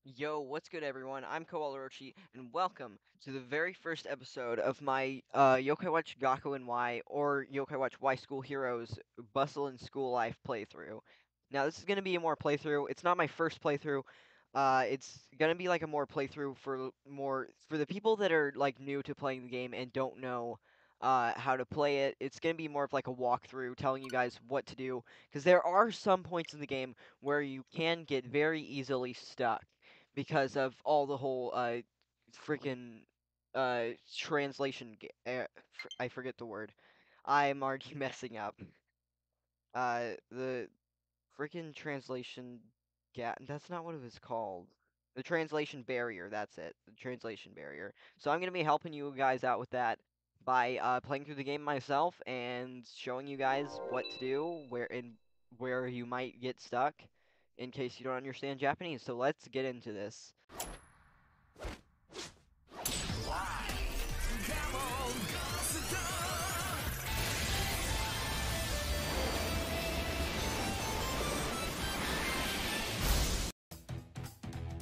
Yo, what's good everyone? I'm Koala and welcome to the very first episode of my YoKai Watch Gaku and Y or YoKai Watch Y School Heroes Bustlin School Life playthrough. Now this is gonna be a more playthrough. It's not my first playthrough. It's gonna be like a more playthrough for the people that are like new to playing the game and don't know how to play it. It's gonna be more of like a walkthrough telling you guys what to do because there are some points in the game where you can get very easily stuck because of all the whole freaking translation. I forget the word. I'm already messing up. The freaking translation gap. That's not what it was called. The translation barrier. That's it. The translation barrier. So I'm gonna be helping you guys out with that by playing through the game myself and showing you guys what to do, where you might get stuck in case you don't understand Japanese. So let's get into this.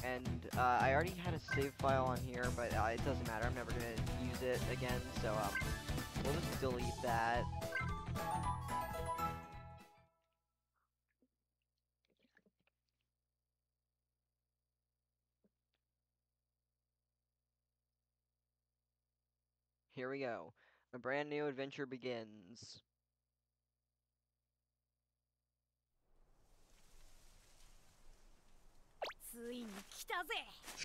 And I already had a save file on here, but it doesn't matter. I'm never gonna use it again, so we'll just delete that. Here we go. A brand new adventure begins. ついに来たぜ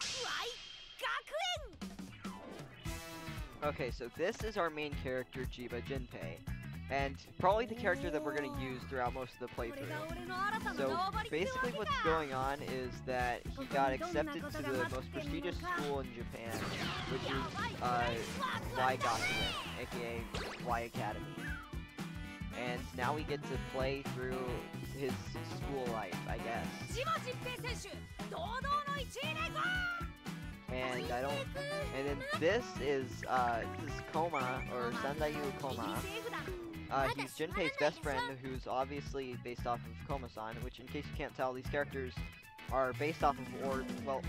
Y 学園 Okay, so this is our main character, Jiba Jinpei. And probably the character that we're going to use throughout most of the playthrough. So basically what's going on is that he got accepted to the most prestigious school in Japan, which is Y Gakuen, aka Y Academy. And now we get to play through his school life, I guess. 千葉真平選手堂々の1位でゴー And I don't. And then this is Koma or Sandayu Koma. He's Junpei's best friend, who's obviously based off of Koma-san. Which, in case you can't tell, these characters are based off of, or well,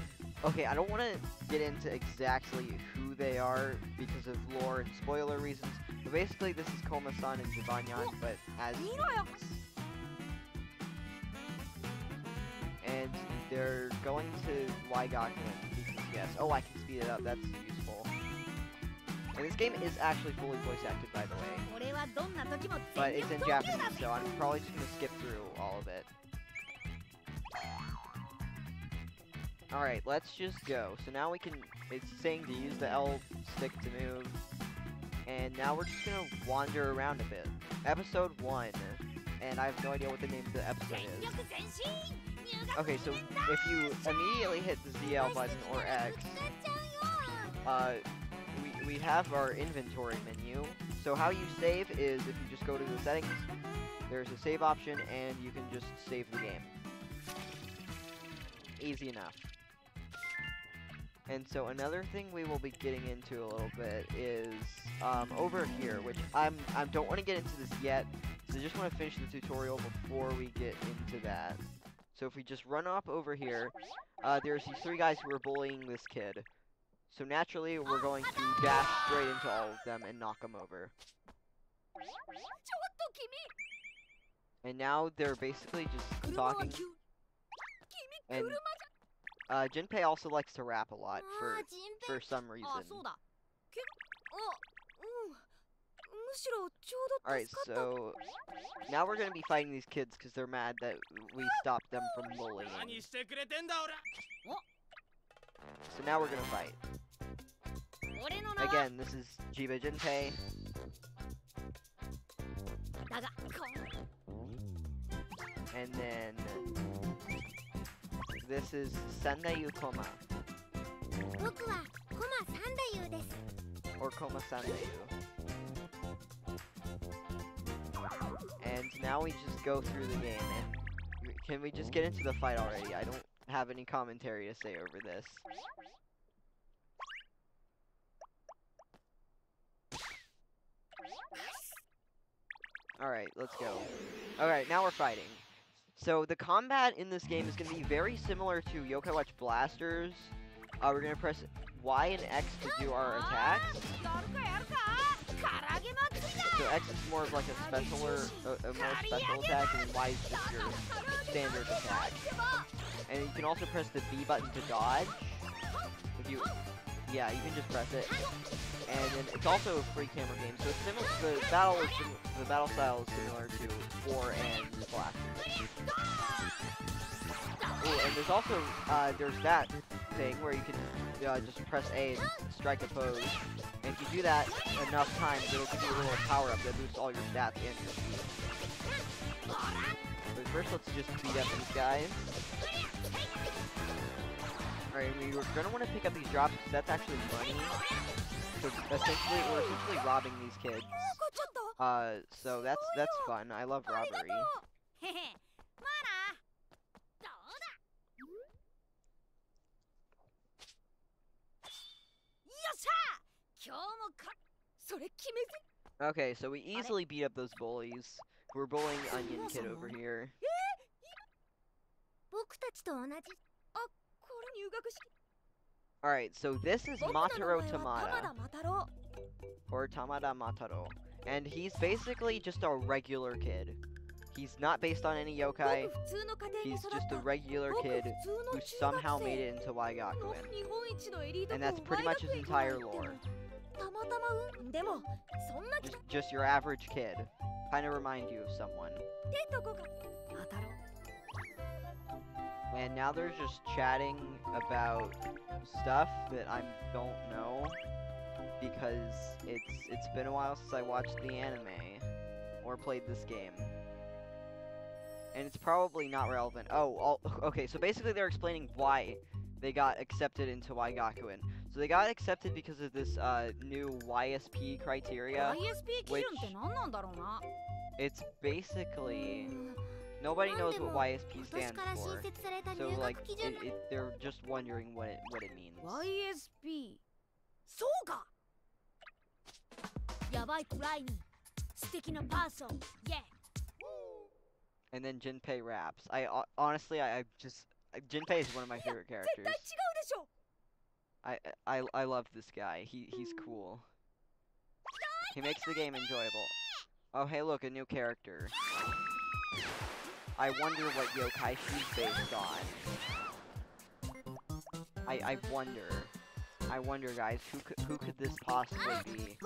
okay, I don't want to get into exactly who they are because of lore and spoiler reasons. But basically, this is Koma-san and Jibanyan, but as humans. And they're going to Y Gakuen because yes. Oh, I can speed it up. That's useful. And this game is actually fully voice acted, by the way. 俺はどんな時も But it's 全 in 力投球だ Japanese, so I'm probably just gonna skip through all of it. Alright, let's just go. So now we can, it's saying to use the L stick to move. And now we're just gonna wander around a bit. Episode 1. And I have no idea what the name of the episode 全 is. 力前進入学 Okay, so if you immediately hit the ZL button or X, 使っちゃうよ we have our inventory menu. So how you save is if you just go to the settings, there's a save option, and you can just save the game. Easy enough. And so another thing we will be getting into a little bit is over here, which I don't want to get into this yet, so I just want to finish the tutorial before we get into that. So if we just run up over here, there's these three guys who are bullying this kid. So naturally, we're going to dash straight into all of them and knock them over. ちょっと君 And now they're basically just 車は talking. 急君 And 車じ Jinpei also likes to rap a lot ゃあ for some あ reason. そうだけあうんむしろちょうど Alright, 助かった so now we're gonna be fighting these kids because they're mad that we stopped them from bullying. 何してくれてんだ俺 So now we're gonna fight. 俺の名は Again, this is Jiba Jinpei. だがこ And then this is Sandayu Koma. 僕はコマサンダユーです Or Koma Sandayu. And now we just go through the game, and can we just get into the fight already? I don't have any commentary to say over this. Alright, let's go. Alright, now we're fighting. So the combat in this game is going to be very similar to YoKai Watch Blasters. We're going to press Y and X to do our attacks. So X is more of like a more special attack, and then Y is just your standard attack. And you can also press the B button to dodge. Yeah, you can just press it. And then it's also a free camera game, so it's similar. The battle style is similar to 4 and Blasters. Oh, and there's also there's that thing where you can just press A and strike a pose. And if you do that enough times, it'll give you a little power up that boosts all your stats and your speed. But first, let's just beat up these guys. Alright, we're gonna want to pick up these drops because that's actually money. So essentially, we're essentially robbing these kids. So that's fun. I love robbery. Okay, so we easily beat up those bullies. We're bullying Onion Kid over here. Alright, so this is Mataro Tamada. Or Tamada Mataro. And he's basically just a regular kid. He's not based on any yokai. He's just a regular kid who somehow made it into Waigakuin. And that's pretty much his entire lore. Just your average kid. Kinda remind you of someone. And now they're just chatting about stuff that I don't know. Because it's been a while since I watched the anime. Or played this game. And it's probably not relevant. Okay, so basically they're explaining why they got accepted into Waigakuin. So they got accepted because of this new YSP criteria, which it's basically nobody knows what YSP stands for. So like they're just wondering what it means. YSP. And then Jinpei raps. Honestly, Jinpei is one of my favorite characters. I love this guy. He's cool. He makes the game enjoyable. Oh, hey, look, a new character. I wonder what yokai she's based on. I wonder, guys, who could this possibly be?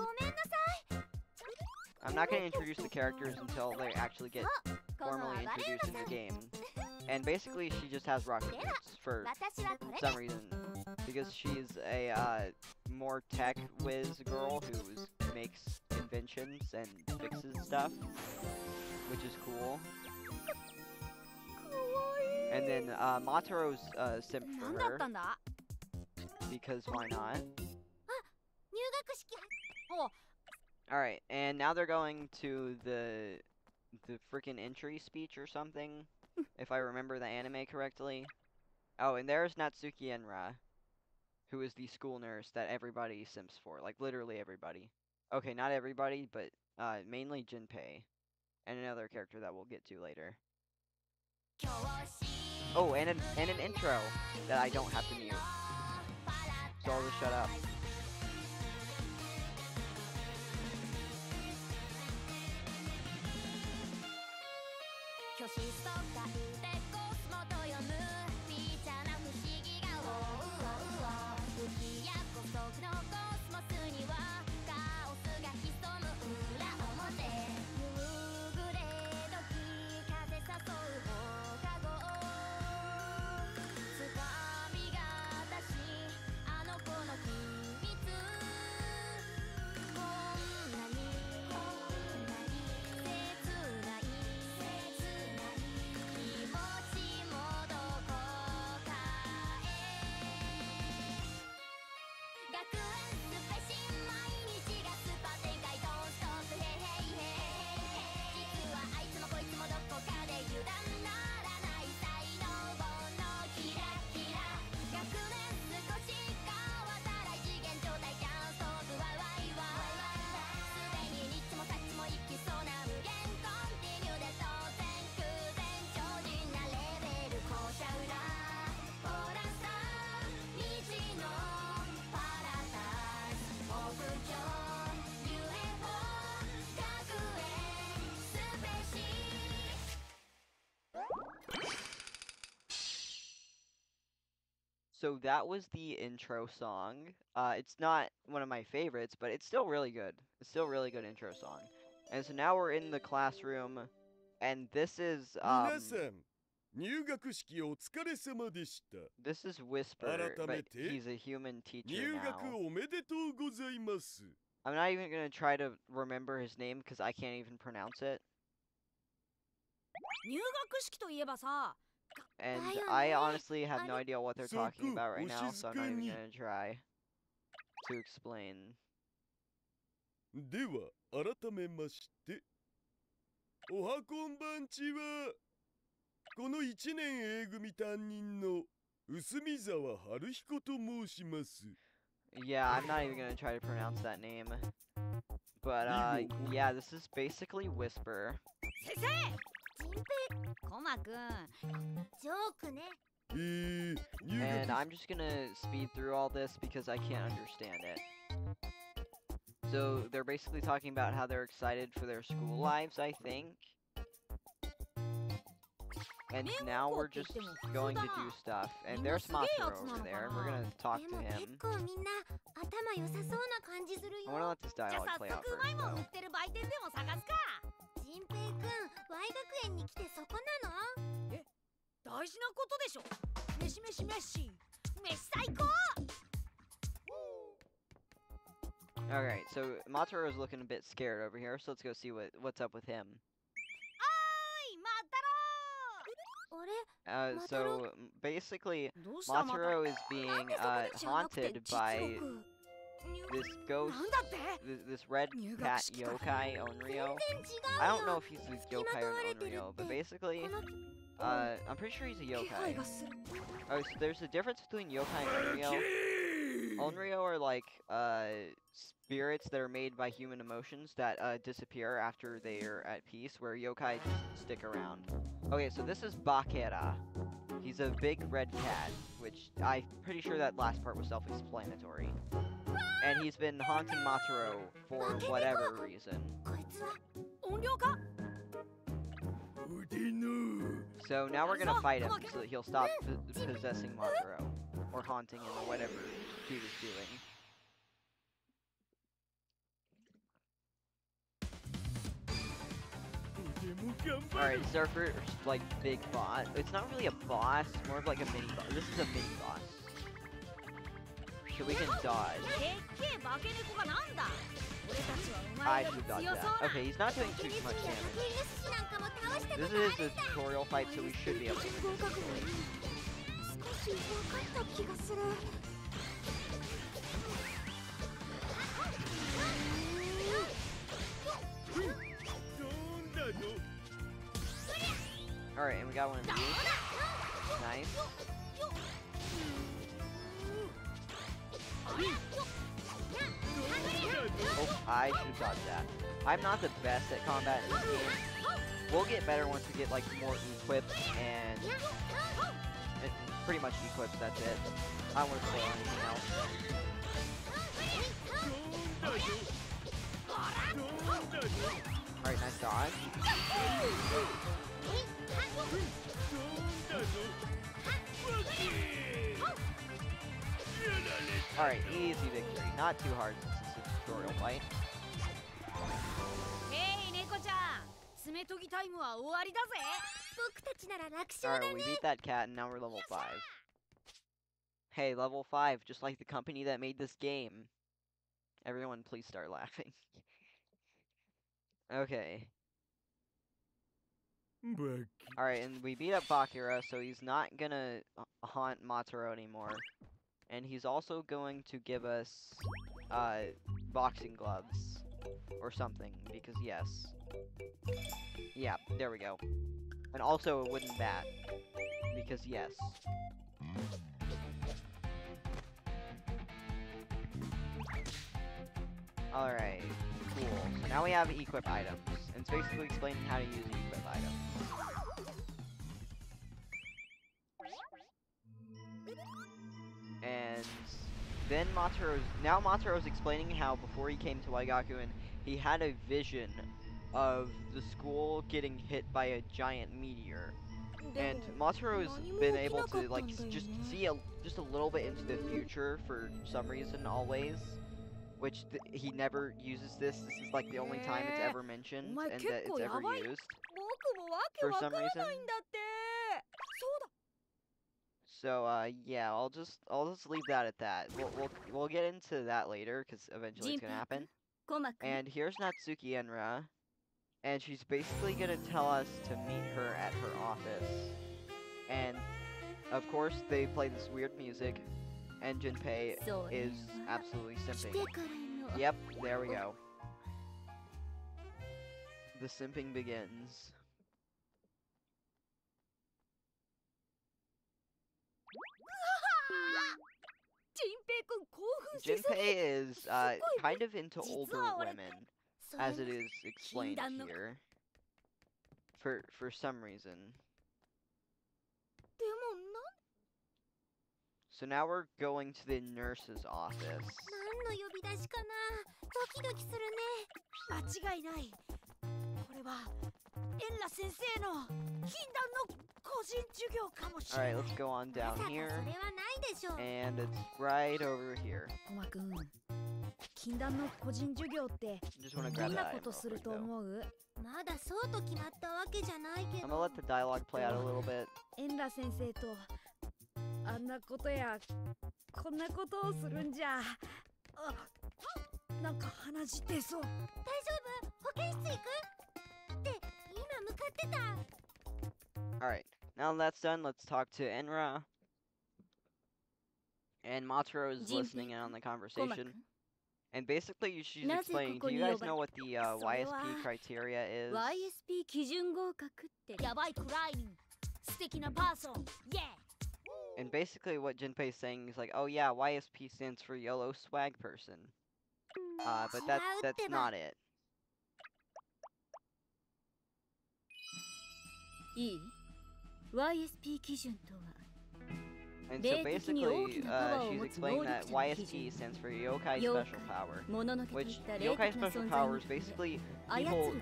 I'm not gonna introduce the characters until they actually get formally introduced in the game. And basically, she just has rocket boots for some reason. Because she's a more tech whiz girl who makes inventions and fixes stuff, which is cool. And then Mataro's simp for her, because why not? Alright, and now they're going to the freaking entry speech or something, if I remember the anime correctly. Oh, and there's Natsuki Enra, who is the school nurse that everybody simps for, like literally everybody. Okay, not everybody, but mainly Jinpei, and another character that we'll get to later. Oh, and an intro that I don't have to mute, so I'll just shut up. So that was the intro song. It's not one of my favorites, but it's still really good. It's still a really good intro song. And so now we're in the classroom, and this is 皆さん、入学式お疲れ様でした。this is Whisper, 改め but て he's a human teacher 入学 now. おめでとうございます。I'm not even gonna try to remember his name because I can't even pronounce it. 入学式といえばさ、 And だよね。 I honestly have no あれ。 idea what they're そこ、 talking about right お now, 静 so I'm か not even に。 gonna try to explain. では、改めまして。おはこんばんちは。この1年 A 組担任の薄見沢春彦と申します。 Yeah, I'm not even gonna try to pronounce that name. But, yeah, this is basically Whisper. 先生陣平コマくんジョークね。入 And 学 I'm just gonna speed through all this because I can't understand it. So, they're basically talking about how they're excited for their school lives, I think. And now we're just going to do stuff. And there's Matsuro over there, and we're gonna talk で to も結 him. 構みんな頭良さそうな感じする I wanna よ。 let this じゃあ dialogue 早 play out 速うまい first, もん売 though. ってる売店でも探すか。陣平くん Y 学園に来てそこなの？え、大事なことでしょ。飯飯飯飯最高。 Alright, so Matsuro's looking a bit scared over here, so let's go see what's up with him. おいまたろ。あれ So basically, どうしたまた Matsuro is なん being でそこでじゃなくて haunted 実 by 録。 this ghost, なんだって？ this red cat yokai Onryo. I don't know if he's a yokai or an Onryo, but basically, I'm pretty sure he's a 気配 yokai. がする。 Oh, so there's a difference between yokai and Onryo. Onryo are like spirits that are made by human emotions that disappear after they're at peace, where yokai just stick around. Okay, so this is Bakera. He's a big red cat, which I'm pretty sure that last part was self-explanatory. And he's been haunting Matsuro for whatever reason. こいつは音量か？ 腕の So now we're gonna fight him so that he'll stop possessing Matsuro. Or haunting him or whatever he was doing. Alright, this is our first, like, big boss. It's not really a boss, more of like a mini boss. This is a mini boss. So we can dodge. でっけえ化け猫がなんだ。俺たちはお I 前より should dodge 強そう that. な。 Okay, he's not doing テ too ニス much や damage. イノシシなんかも倒したこと This ある is a tutorial fight, so we should be able to do 合 this. 格少し分かった気がする。 なんだの Alright, and we got one of these. Nice. Oh, I should have dodged that. I'm not the best at combat in this game. We'll get better once we get like more equips and pretty much equips, that's it. I don't want to spoil anything else. なんだの Alright, nice dodge. なんだの Alright, easy victory. Not too hard since it's a tutorial fight. へい猫ちゃん爪研ぎタイムは終わりだぜ。僕たちなら楽勝 Alright, we beat that cat and now we're level 5. Hey, level 5, just like the company that made this game. Everyone please start laughing. Okay. バカ Alright, and we beat up Bakura, so he's not gonna haunt Matsuro anymore. And he's also going to give us, boxing gloves. Or something, because yes. Yeah, there we go. And also a wooden bat. Because yes. Alright, cool. So now we have equip items. And it's basically explaining how to use equip items. And then Matsuro's explaining how before he came to Waigaku, he had a vision of the school getting hit by a giant meteor. And Mataro's been able to like just see just a little bit into the future for some reason always, which he never uses this. This is like the only time it's ever mentioned and that it's ever used for some reason. So yeah, I'll just leave that at that. We'll get into that later because eventually it's gonna happen. And here's Natsuki Enra, and she's basically gonna tell us to meet her at her office. And of course they play this weird music, and Junpei is absolutely simping. Yep, there we go. The simping begins. Junpei is kind of into older women, as it is explained here. For some reason. So now we're going to the nurse's office. 何の呼び出しかな。ドキドキするね。間違いない。これはエンラ先生の禁断の個人授業かもしれない。 Alright, let's go on down まさか here. それはないでしょう。 And it's right over here. コマくん、禁断の個人授業って Just wanna ど grab んな that こ item と real する quick と though. 思う？まだそうと決まったわけじゃないけ I'm ど。 gonna let the dialogue play out a little bit. エンラ先生とあんなことやこんなことをするんじゃ。なんか鼻血出そう。大丈夫？保健室行く？って今向かってた。 Alright, now that's done, let's talk to Enra. And Mataro is listening in on the conversation. And basically, she's explaining, do you guys know what the YSP criteria is? YSP 基準合格ってやばいクライミング。素敵なパーソン。イエー。 And basically what Junpei is saying is like, oh yeah, YSP stands for YOLO Swag Person. But that's not it. いい？ YSP 基準とは And so basically, she's explaining that YSP stands for YoKai Special Power, which YoKai Special Power is basically people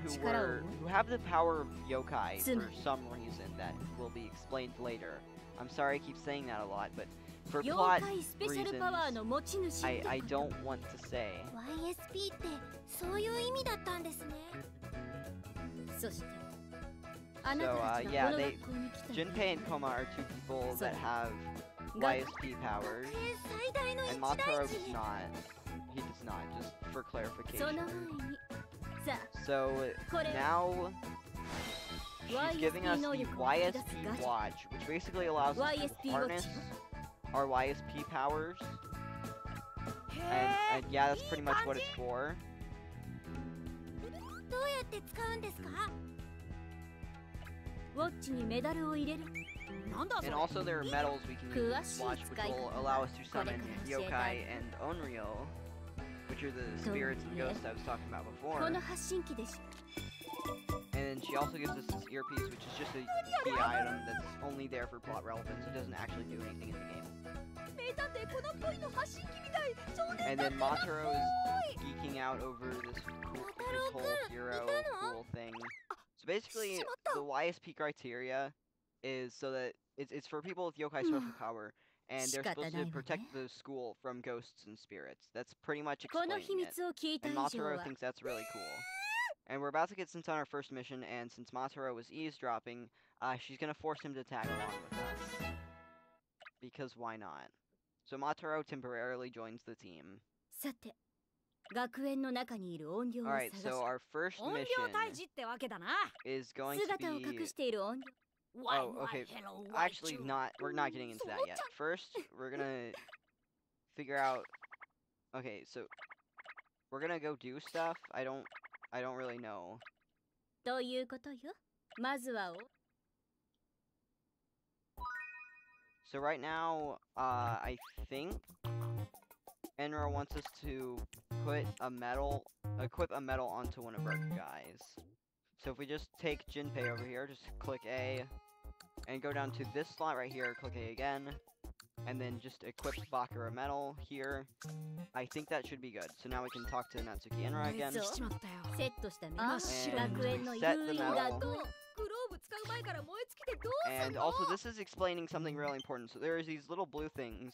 who have the power of yokai for some reason that will be explained later. I'm sorry I keep saying that a lot, but for plot reasons, I don't want to say. YSP ってそういう意味だったんですね。そして So yeah, Junpei and Koma are two people that have YSP powers, and Mataro does not. He does not, just for clarification. So now she's giving us the YSP Watch, which basically allows us to harness our YSP powers. And yeah, that's pretty much what it's for. どうやって使うんですか？ウォッチにメダルを入れる。 And also there are medals we can use in this watch, which will allow us to summon yokai and onryo, which are the spirits and ghosts I was talking about before. この発信機でしょ。 And then she also gives us this earpiece, which is just a key item that's only there for plot relevance. It doesn't actually do anything in the game. And then Mataro is geeking out over this whole hero cool thing. So basically, the YSP criteria is so that it's for people with yokai special power, and they're supposed to protect the school from ghosts and spirits. That's pretty much explaining it. And Mataro thinks that's really cool. And we're about to get sent on our first mission, and since Mataro was eavesdropping, she's gonna force him to tag along with us. Because why not? So Mataro temporarily joins the team. Alright, so our first mission is going to be... Oh, okay. Actually, we're not getting into that yet. First, we're gonna figure out... Okay, so... We're gonna go do stuff. I don't really know. So right now, I think Enra wants us to equip a medal onto one of our guys. So if we just take Junpei over here, just click A, and go down to this slot right here, click A again, and then just equip Bakura medal here. I think that should be good. So now we can talk to Natsuki Enra again. And we set the medal. And also, this is explaining something really important. So there's these little blue things.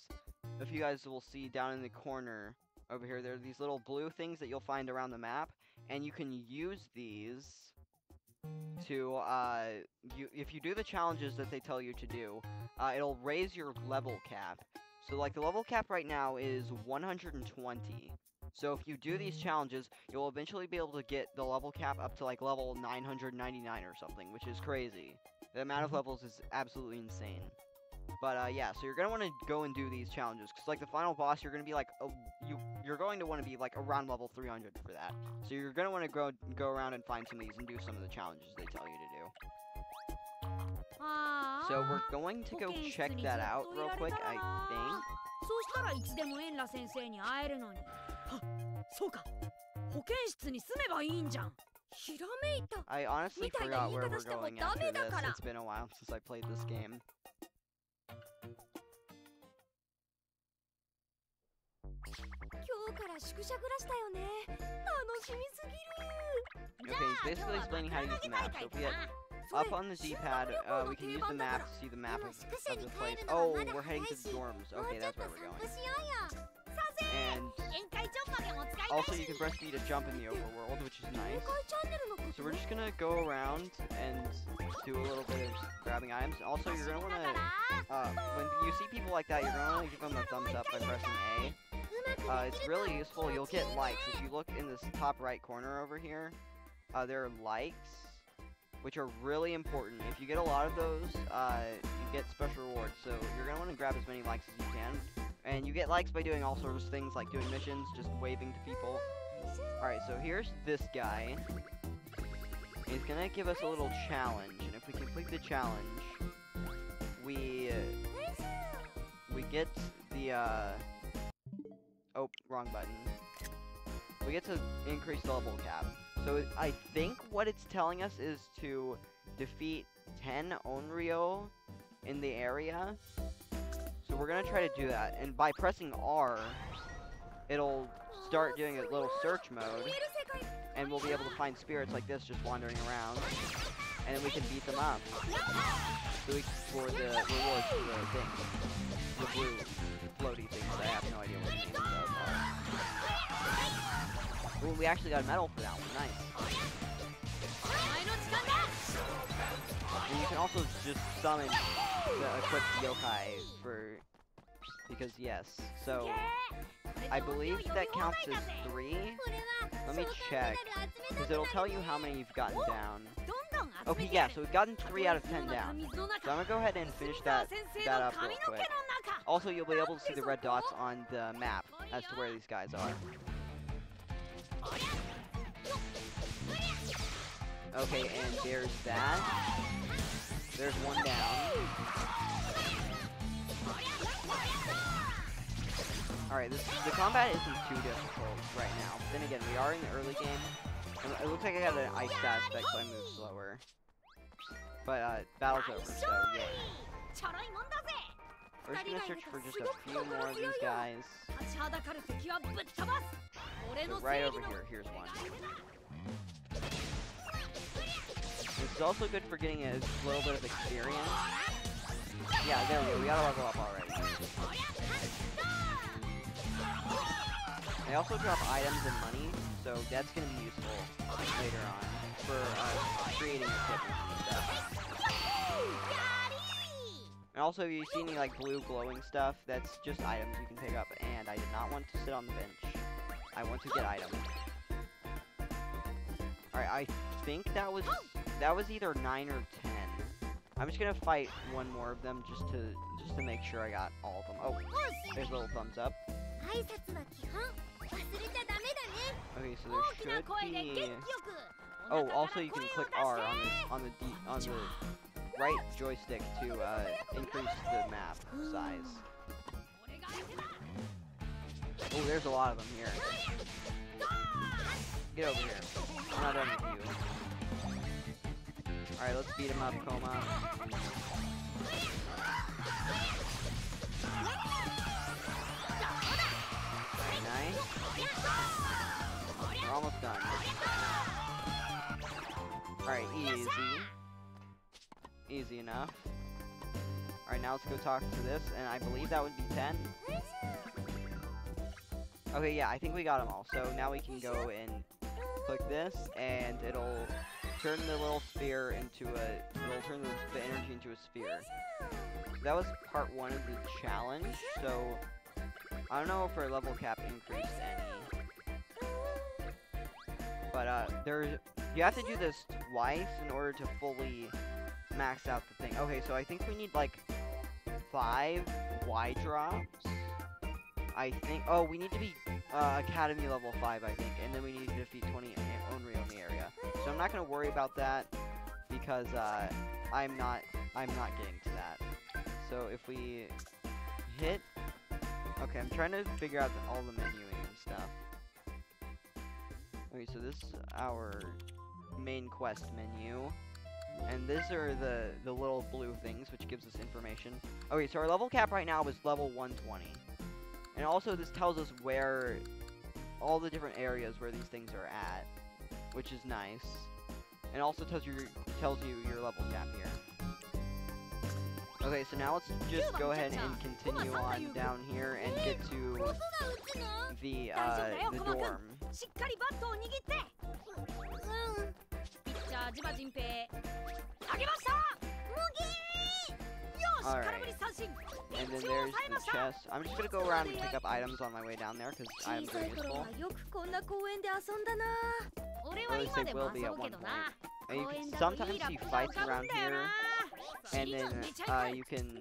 If you guys will see down in the corner over here, there are these little blue things that you'll find around the map, and you can use these to, if you do the challenges that they tell you to do, it'll raise your level cap. So, like, the level cap right now is 120. So if you do these challenges, you'll eventually be able to get the level cap up to, like, level 999 or something, which is crazy. The amount of levels is absolutely insane. But, yeah, so you're gonna want to go and do these challenges, because, like, the final boss, you're gonna be, like, you're going to want to be, like, around level 300 for that. So you're gonna want to go around and find some of these and do some of the challenges they tell you to do. So we're going to go check that out real quick, I think. I honestly forgot where we're going after this. It's been a while since I played this game. Okay, he's basically explaining how to use the map. So if we get up on the D-pad, we can use the map to see the map of the place. Oh, we're heading to the dorms. Okay, that's where we're going. And also, you can press B to jump in the overworld, which is nice. So we're just gonna go around and do a little bit of grabbing items. Also, you're gonna wanna, when you see people like that, you're gonna wanna give them a thumbs up by pressing A. It's really useful. You'll get likes. If you look in this top right corner over here, there are likes, which are really important. If you get a lot of those, you get special rewards. So you're gonna want to grab as many likes as you can. And you get likes by doing all sorts of things, like doing missions, just waving to people. Alright, so here's this guy. He's gonna give us a little challenge, and if we complete the challenge, we get the, oh, wrong button. We get to increase the level cap. So I think what it's telling us is to defeat 10 Onryo in the area. So we're gonna try to do that, and by pressing R, it'll start doing a little search mode, and we'll be able to find spirits like this just wandering around, and then we can beat them up. So for the rewards for the things, the blue floaty things. I have no idea what the names of are. Ooh, we actually got a medal for that one. Nice. And you can also just summon the equipped yokai because yes. So I believe that counts as 3. Let me check, because it'll tell you how many you've gotten down. Okay, yeah, so we've gotten 3 out of 10 down. So I'm gonna go ahead and finish that up real quick. Also, you'll be able to see the red dots on the map as to where these guys are. Okay, and there's that. There's one down. Alright, the combat isn't too difficult right now. But then again, we are in the early game. And it looks like I got an ice aspect, so I move slower. But, battle's over, so yay. We're just gonna search for just a few more of these guys. So right over here, here's one. This is also good for getting a little bit of experience. Yeah, there we go, we got a level up already. They also drop items and money, so that's gonna be useful later on for creating equipment and stuff. And also, if you see any, like, blue glowing stuff, that's just items you can pick up, and I did not want to sit on the bench. I want to get items. Alright, I think that was either 9 or 10. I'm just gonna fight one more of them just to make sure I got all of them. Oh, there's a little thumbs up. Okay, so there should be... Oh, also you can click R on the right joystick to increase the map size. Oh, there's a lot of them here. Get over here. I'm not done with you. Alright, let's beat him up, Koma. Very nice. We're almost done. Alright, easy. Easy enough. Alright, now let's go talk to this, and I believe that would be 10. Okay, yeah, I think we got them all. So now we can go and click this, and it'll turn the little sphere into it'll turn the energy into a sphere. So that was part 1 of the challenge, so I don't know if our level cap increased any. But, you have to do this twice in order to fully max out the thing. Okay, so I think we need, like, 5 Y drops. I think, oh, we need to be, Academy level 5, I think, and then we need to defeat 20 Onryo in the area. So I'm not gonna worry about that, because, I'm not getting to that. So if we hit, okay, I'm trying to figure out all the menuing and stuff. Okay, so this is our main quest menu. And these are the little blue things, which gives us information. Okay, so our level cap right now is level 120. And also this tells us where, all the different areas where these things are at, which is nice. And also tells you your level cap here. Okay, so now let's just go ahead and continue on down here and get to the dorm. しっかりバットを握ってピッチャージバジンペイ投げました無ギーよし空振り三振 And then there's the chest. I'm just gonna go around and pick up items on my way down there because items are useful. よくこんな公園で遊んだな俺は Or at 今 least で they も will be 遊 at ぶけ one ど point. な And you 公 can 園だと sometimes いいラ see ップが fights 浮かぶ around んだよ here, な and then you can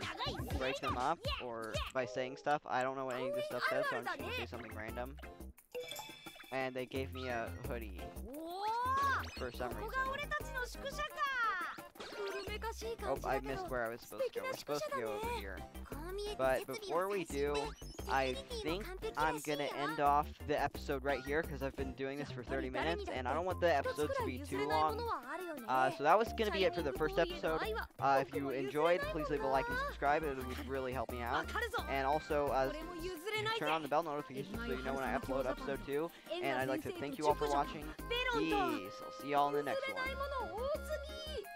break them up or by saying stuff. I don't know what any of this stuff says, so I'm just gonna say something random. And they gave me a hoodie お for ー some ここ reason. が俺たちの宿舎か古めかしい感 Oh, じ I だけど missed where I was supposed to go. We're 素敵な supposed 宿 to 舎 go だ over ね here. こう見えて But 設備 before は we 最新 do, で I セキュリティ think も完璧 I'm だし gonna end off the episode right here because I've been doing this for 30 minutes and I don't want the 一つ episodes く to ら be い譲 too れないも long. のはあるよね So that was gonna be it for the first episode. If you enjoyed, please leave a like and subscribe. It would really help me out. わかるぞ And also, 俺も譲れないぜ turn on the bell notifications so you know when I upload episode 2. エン And ラ I'd like to 先生 thank と you all for 熟女 watching. ベロンと Peace. I'll see y'all in the 譲 next れない one. もの多すぎ